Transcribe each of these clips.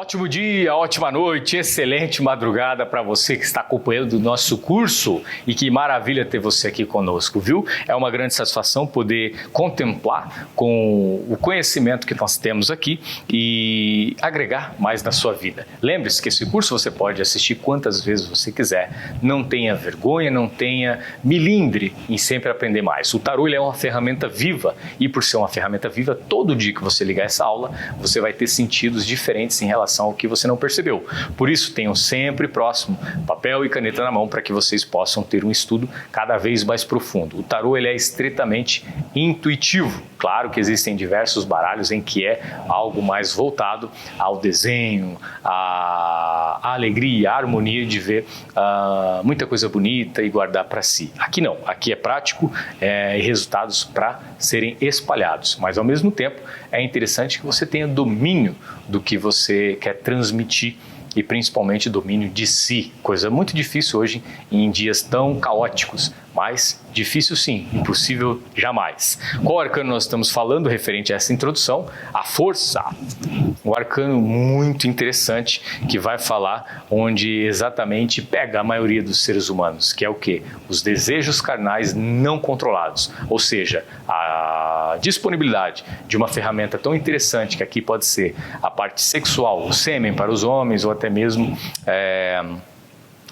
Ótimo dia, ótima noite, excelente madrugada para você que está acompanhando o nosso curso e que maravilha ter você aqui conosco, viu? É uma grande satisfação poder contemplar com o conhecimento que nós temos aqui e agregar mais na sua vida. Lembre-se que esse curso você pode assistir quantas vezes você quiser, não tenha vergonha, não tenha milindre em sempre aprender mais. O tarô ele é uma ferramenta viva e por ser uma ferramenta viva, todo dia que você ligar essa aula, você vai ter sentidos diferentes em relação ao que você não percebeu. Por isso, tenham sempre próximo papel e caneta na mão para que vocês possam ter um estudo cada vez mais profundo. O tarô ele é estritamente intuitivo. Claro que existem diversos baralhos em que é algo mais voltado ao desenho, à alegria, à harmonia de ver muita coisa bonita e guardar para si. Aqui não, aqui é prático e resultados para serem espalhados, mas ao mesmo tempo é interessante que você tenha domínio do que você quer transmitir e principalmente domínio de si, coisa muito difícil hoje em dias tão caóticos, mas difícil sim, impossível jamais. Qual arcano nós estamos falando referente a essa introdução? A força. Um arcano muito interessante que vai falar onde exatamente pega a maioria dos seres humanos, que é o quê? Os desejos carnais não controlados, ou seja, a disponibilidade de uma ferramenta tão interessante que aqui pode ser a parte sexual, o sêmen para os homens ou até mesmo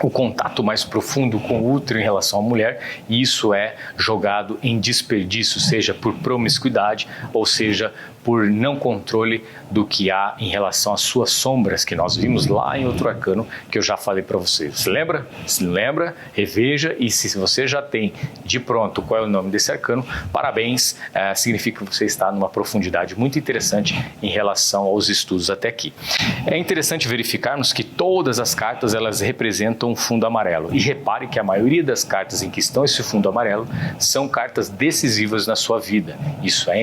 o contato mais profundo com o útero em relação à mulher, e isso é jogado em desperdício, seja por promiscuidade ou seja por não controle do que há em relação às suas sombras, que nós vimos lá em outro arcano que eu já falei para vocês. Se lembra? Se lembra? Reveja, e se você já tem de pronto qual é o nome desse arcano, parabéns, significa que você está numa profundidade muito interessante em relação aos estudos até aqui. É interessante verificarmos que todas as cartas elas representam um fundo amarelo, e repare que a maioria das cartas em que estão esse fundo amarelo são cartas decisivas na sua vida. Isso é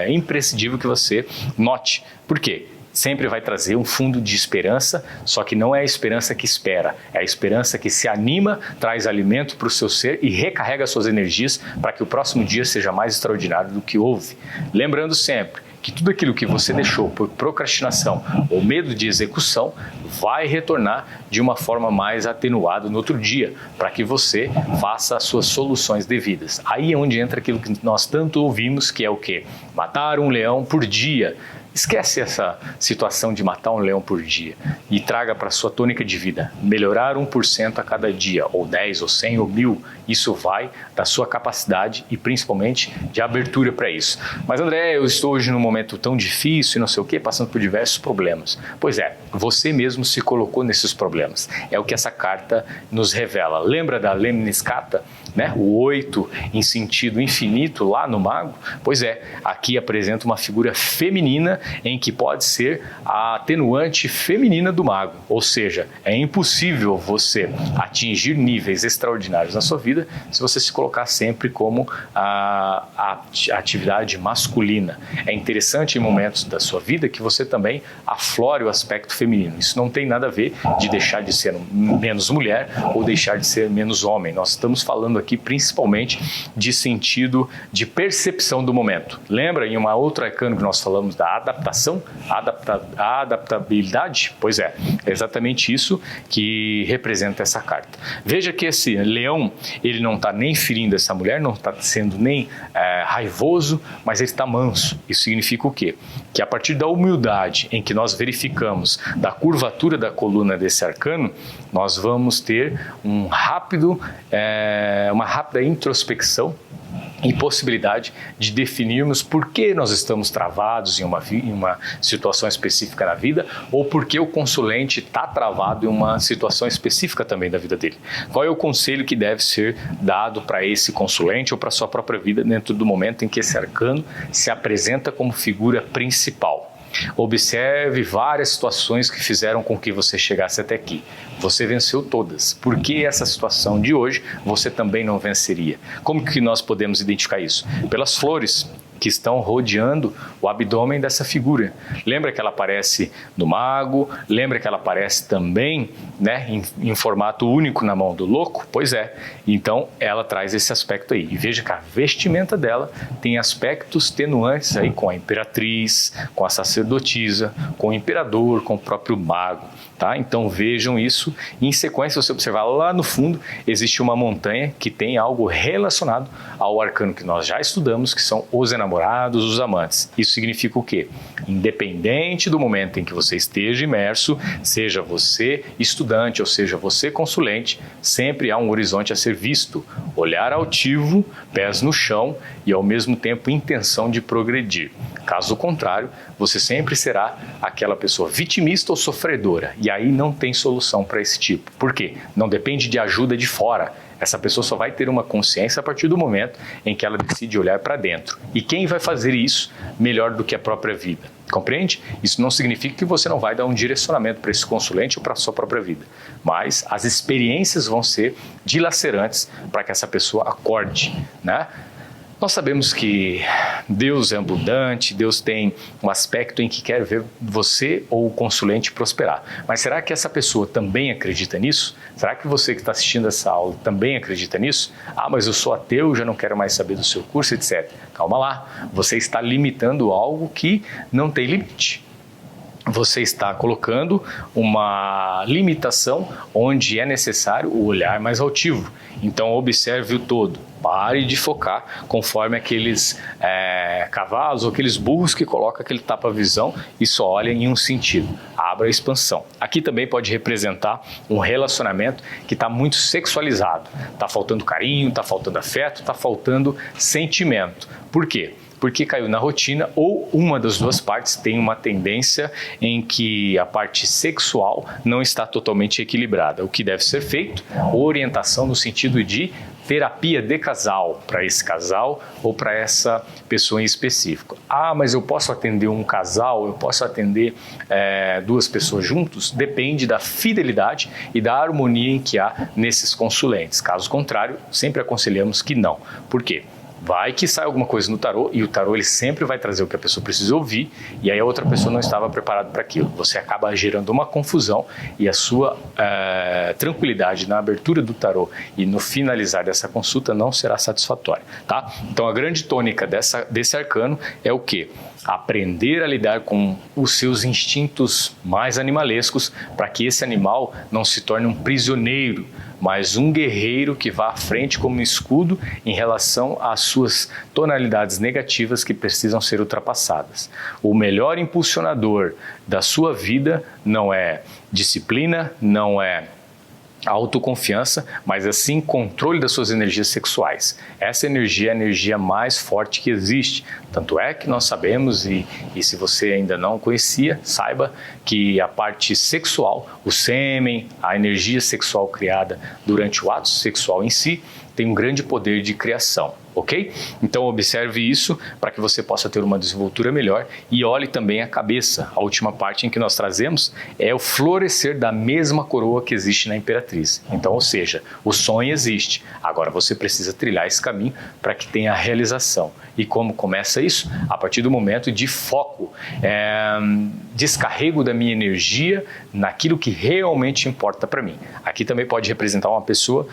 imprescindível que você note. Por quê? Sempre vai trazer um fundo de esperança, só que não é a esperança que espera, é a esperança que se anima, traz alimento para o seu ser e recarrega suas energias para que o próximo dia seja mais extraordinário do que houve. Lembrando sempre que tudo aquilo que você deixou por procrastinação ou medo de execução vai retornar de uma forma mais atenuada no outro dia, para que você faça as suas soluções devidas. Aí é onde entra aquilo que nós tanto ouvimos, que é o quê? Matar um leão por dia. Esquece essa situação de matar um leão por dia e traga para a sua tônica de vida. Melhorar 1% a cada dia, ou 10, ou 100, ou 1000. Isso vai da sua capacidade e principalmente de abertura para isso. Mas André, eu estou hoje num momento tão difícil e não sei o que, passando por diversos problemas. Pois é, você mesmo se colocou nesses problemas. É o que essa carta nos revela. Lembra da Lemniscata? Né? O 8 em sentido infinito lá no mago? Pois é, aqui apresenta uma figura feminina em que pode ser a atenuante feminina do mago, ou seja, é impossível você atingir níveis extraordinários na sua vida se você se colocar sempre como a atividade masculina. É interessante em momentos da sua vida que você também aflore o aspecto feminino. Isso não tem nada a ver de deixar de ser menos mulher ou deixar de ser menos homem. Nós estamos falando aqui principalmente de sentido de percepção do momento. Lembra em uma outra arcano que nós falamos da adaptação, a adaptabilidade? Pois é exatamente isso que representa essa carta. Veja que esse leão, ele não está nem ferindo essa mulher, não está sendo nem raivoso, mas ele está manso. Isso significa o quê? Que a partir da humildade em que nós verificamos da curvatura da coluna desse arcano, nós vamos ter uma rápida introspecção e possibilidade de definirmos por que nós estamos travados em uma situação específica na vida ou por que o consulente está travado em uma situação específica também da vida dele. Qual é o conselho que deve ser dado para esse consulente ou para a sua própria vida dentro do momento em que esse arcano se apresenta como figura principal? Observe várias situações que fizeram com que você chegasse até aqui. Você venceu todas. Por que essa situação de hoje você também não venceria? Como que nós podemos identificar isso? Pelas flores. que estão rodeando o abdômen dessa figura. Lembra que ela aparece no mago? Lembra que ela aparece também, né, em formato único na mão do louco? Pois é. Então ela traz esse aspecto aí. E veja que a vestimenta dela tem aspectos tenuantes aí com a imperatriz, com a sacerdotisa, com o imperador, com o próprio mago. Tá? Então vejam isso. E em sequência, se você observar lá no fundo, existe uma montanha que tem algo relacionado ao arcano que nós já estudamos, que são os enamorados, os amantes. Isso significa o quê? Independente do momento em que você esteja imerso, seja você estudante ou seja você consulente, sempre há um horizonte a ser visto. Olhar altivo, pés no chão e ao mesmo tempo intenção de progredir. Caso contrário, você sempre será aquela pessoa vitimista ou sofredora. E aí não tem solução para esse tipo. Por quê? Não depende de ajuda de fora. Essa pessoa só vai ter uma consciência a partir do momento em que ela decide olhar para dentro. E quem vai fazer isso melhor do que a própria vida? Compreende? Isso não significa que você não vai dar um direcionamento para esse consulente ou para a sua própria vida. Mas as experiências vão ser dilacerantes para que essa pessoa acorde, né? Nós sabemos que Deus é abundante, Deus tem um aspecto em que quer ver você ou o consulente prosperar. Mas será que essa pessoa também acredita nisso? Será que você que está assistindo essa aula também acredita nisso? Ah, mas eu sou ateu, já não quero mais saber do seu curso, etc. Calma lá, você está limitando algo que não tem limite. Você está colocando uma limitação onde é necessário o olhar mais altivo. Então observe o todo. Pare de focar conforme aqueles cavalos ou aqueles burros que colocam aquele tapa-visão e só olham em um sentido. Abra a expansão. Aqui também pode representar um relacionamento que está muito sexualizado. Está faltando carinho, está faltando afeto, está faltando sentimento. Por quê? Porque caiu na rotina ou uma das duas partes tem uma tendência em que a parte sexual não está totalmente equilibrada. O que deve ser feito? Orientação no sentido de terapia de casal para esse casal ou para essa pessoa em específico. Ah, mas eu posso atender um casal, eu posso atender duas pessoas juntos? Depende da fidelidade e da harmonia em que há nesses consulentes. Caso contrário, sempre aconselhamos que não. Por quê? Vai que sai alguma coisa no tarô e o tarô ele sempre vai trazer o que a pessoa precisa ouvir e aí a outra pessoa não estava preparada para aquilo. Você acaba gerando uma confusão e a sua tranquilidade na abertura do tarô e no finalizar dessa consulta não será satisfatória, tá? Então a grande tônica desse arcano é o quê? Aprender a lidar com os seus instintos mais animalescos para que esse animal não se torne um prisioneiro, mas um guerreiro que vá à frente como um escudo em relação às suas tonalidades negativas que precisam ser ultrapassadas. O melhor impulsionador da sua vida não é disciplina, não é autoconfiança, mas assim controle das suas energias sexuais. Essa energia é a energia mais forte que existe. Tanto é que nós sabemos, e se você ainda não conhecia, saiba que a parte sexual, o sêmen, a energia sexual criada durante o ato sexual em si, tem um grande poder de criação, ok? Então observe isso para que você possa ter uma desenvoltura melhor e olhe também a cabeça. A última parte em que nós trazemos é o florescer da mesma coroa que existe na imperatriz. Então, ou seja, o sonho existe. Agora você precisa trilhar esse caminho para que tenha a realização. E como começa isso? A partir do momento de foco, descarrego da minha energia naquilo que realmente importa para mim. Aqui também pode representar uma pessoa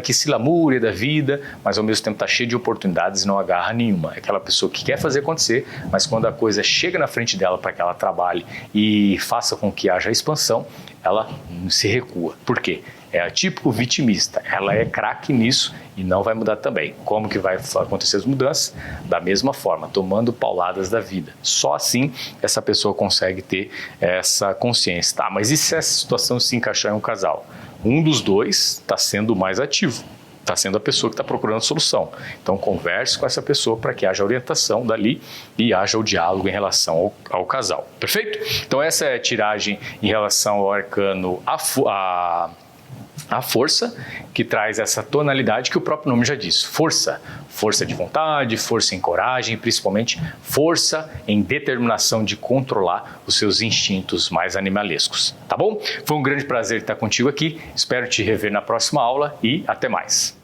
que se lamúria da vida, mas ao mesmo tempo está cheia de oportunidades e não agarra nenhuma. É aquela pessoa que quer fazer acontecer, mas quando a coisa chega na frente dela para que ela trabalhe e faça com que haja expansão, ela se recua. Por quê? É a típico vitimista. Ela é craque nisso e não vai mudar também. Como que vai acontecer as mudanças? Da mesma forma, tomando pauladas da vida. Só assim essa pessoa consegue ter essa consciência. Tá, mas e se essa situação se encaixar em um casal? Um dos dois está sendo mais ativo, está sendo a pessoa que está procurando solução. Então converse com essa pessoa para que haja orientação dali e haja o diálogo em relação ao casal. Perfeito? Então essa é a tiragem em relação ao arcano a força, que traz essa tonalidade que o próprio nome já diz. Força. Força de vontade, força em coragem, principalmente força em determinação de controlar os seus instintos mais animalescos. Tá bom? Foi um grande prazer estar contigo aqui. Espero te rever na próxima aula e até mais.